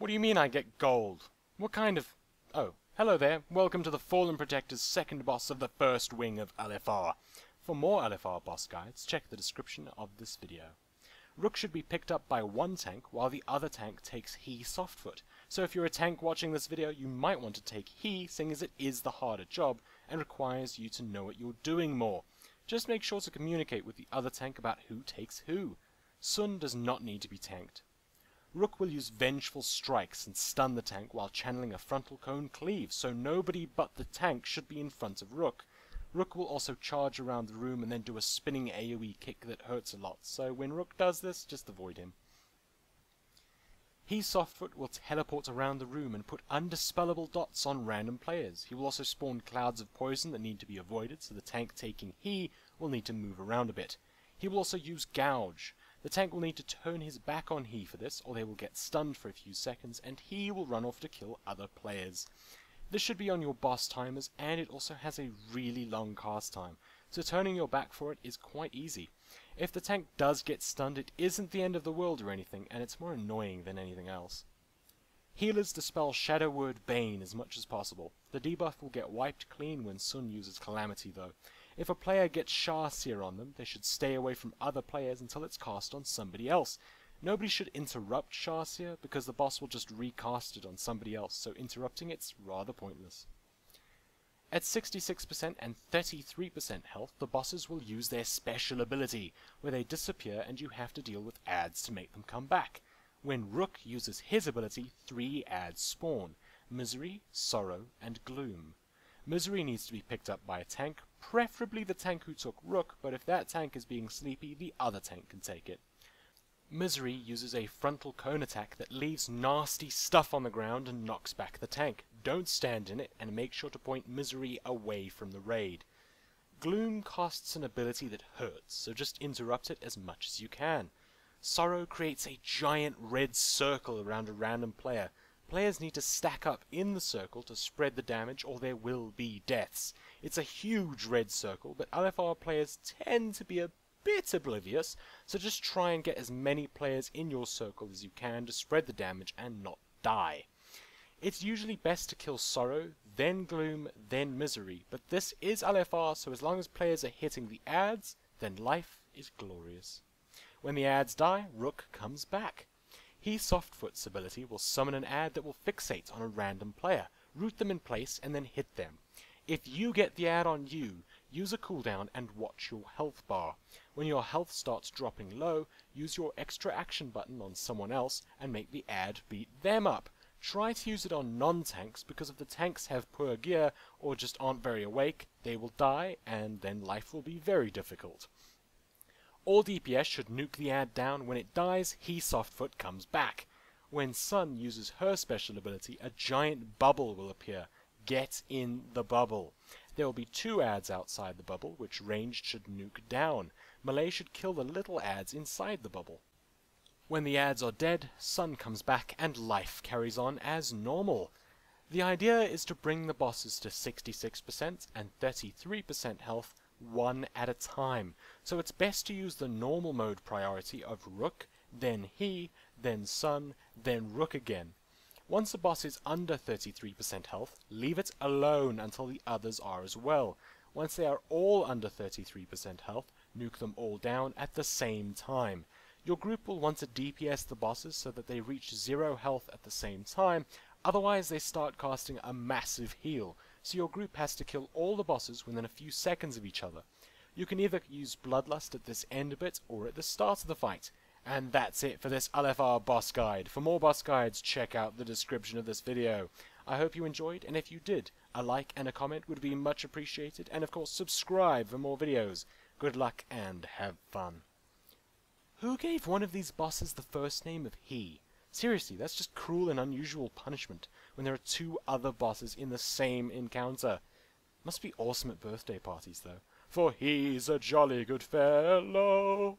What do you mean I get gold? What kind of... Oh, hello there. Welcome to the Fallen Protector's second boss of the first wing of LFR. For more LFR boss guides, check the description of this video. Rook should be picked up by one tank, while the other tank takes He Softfoot. So if you're a tank watching this video, you might want to take He, seeing as it is the harder job, and requires you to know what you're doing more. Just make sure to communicate with the other tank about who takes who. Sun does not need to be tanked. Rook will use vengeful strikes and stun the tank while channeling a frontal cone cleave, so nobody but the tank should be in front of Rook. Rook will also charge around the room and then do a spinning AoE kick that hurts a lot, so when Rook does this, just avoid him. He Softfoot will teleport around the room and put undispellable dots on random players. He will also spawn clouds of poison that need to be avoided, so the tank taking He will need to move around a bit. He will also use Gouge. The tank will need to turn his back on He for this, or they will get stunned for a few seconds, and He will run off to kill other players. This should be on your boss timers, and it also has a really long cast time, so turning your back for it is quite easy. If the tank does get stunned, it isn't the end of the world or anything, and it's more annoying than anything else. Healers dispel Shadow Word Bane as much as possible. The debuff will get wiped clean when Sun uses Calamity though. If a player gets Seer on them, they should stay away from other players until it's cast on somebody else. Nobody should interrupt Seer because the boss will just recast it on somebody else, so interrupting it's rather pointless. At 66% and 33% health, the bosses will use their special ability, where they disappear and you have to deal with adds to make them come back. When Rook uses his ability, 3 adds spawn: Misery, Sorrow, and Gloom. Misery needs to be picked up by a tank, preferably the tank who took Rook, but if that tank is being sleepy, the other tank can take it. Misery uses a frontal cone attack that leaves nasty stuff on the ground and knocks back the tank. Don't stand in it, and make sure to point Misery away from the raid. Gloom costs an ability that hurts, so just interrupt it as much as you can. Sorrow creates a giant red circle around a random player. Players need to stack up in the circle to spread the damage, or there will be deaths. It's a huge red circle, but LFR players tend to be a bit oblivious, so just try and get as many players in your circle as you can to spread the damage and not die. It's usually best to kill Sorrow, then Gloom, then Misery, but this is LFR, so as long as players are hitting the adds, then life is glorious. When the adds die, Rook comes back. He Softfoot's ability will summon an add that will fixate on a random player, root them in place, and then hit them. If you get the add on you, use a cooldown and watch your health bar. When your health starts dropping low, use your extra action button on someone else and make the add beat them up. Try to use it on non-tanks, because if the tanks have poor gear or just aren't very awake, they will die and then life will be very difficult. All DPS should nuke the add down. When it dies, He Softfoot comes back. When Sun uses her special ability, a giant bubble will appear. Get in the bubble. There will be 2 adds outside the bubble, which ranged should nuke down. Melee should kill the little adds inside the bubble. When the adds are dead, Sun comes back and life carries on as normal. The idea is to bring the bosses to 66% and 33% health one at a time, so it's best to use the normal mode priority of Rook, then He, then Sun, then Rook again. Once a boss is under 33% health, leave it alone until the others are as well. Once they are all under 33% health, nuke them all down at the same time. Your group will want to DPS the bosses so that they reach 0 health at the same time, otherwise they start casting a massive heal, so your group has to kill all the bosses within a few seconds of each other. You can either use Bloodlust at this end bit or at the start of the fight. And that's it for this LFR boss guide. For more boss guides, check out the description of this video. I hope you enjoyed, and if you did, a like and a comment would be much appreciated, and of course subscribe for more videos. Good luck and have fun. Who gave one of these bosses the first name of He? Seriously, that's just cruel and unusual punishment when there are 2 other bosses in the same encounter. Must be awesome at birthday parties though, for he's a jolly good fellow.